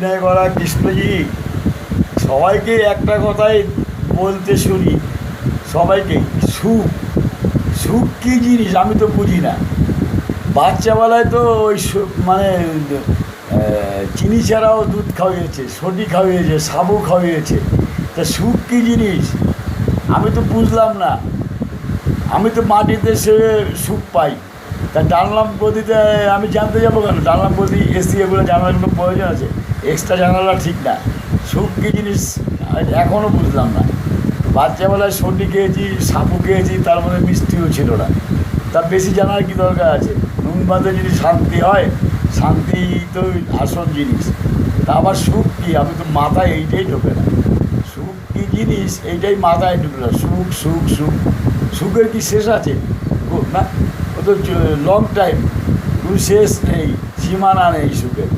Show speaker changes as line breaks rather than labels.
অভিনয় করা কৃষ্ণজি সবাইকে একটা কথাই বলতে শুনি, সবাইকে সুখ, সুখ কী জিনিস আমি তো বুঝি না। বাচ্চাবেলায় তো ওই মানে চিনি ছাড়াও দুধ খাওয়িয়েছে, সটি খাওয়িয়েছে, সাবু খাওয়িয়েছে, তা সুখ কী জিনিস আমি তো বুঝলাম না। আমি তো মাটিতে সে সুখ পাই, তা টানলাম গদিতে আমি জানতে যাবো কেন? টানলাম গদি এসি এগুলো জানার কোনো প্রয়োজন আছে? এক্সট্রা জানালা ঠিক না। সুখ কী জিনিস এখনও বুঝলাম না। বাচ্চাবেলায় সর্দি খেয়েছি, সাপু খেয়েছি, তার মধ্যে মিষ্টিও ছিল না, তার বেশি জানার কী দরকার আছে? নুন বাদে যদি শান্তি হয়, শান্তি তো আসল জিনিস। তা আবার সুখ কী, আমি তো মাথায় এইটাই ঢোকে না। সুখ কী জিনিস এইটাই মাথায় ঢুকে না। সুখ সুখ সুখ, সুখের কি শেষ আছে? না, ও তো লং টাইম, কোনো শেষ নেই, সীমানা নেই সুখের।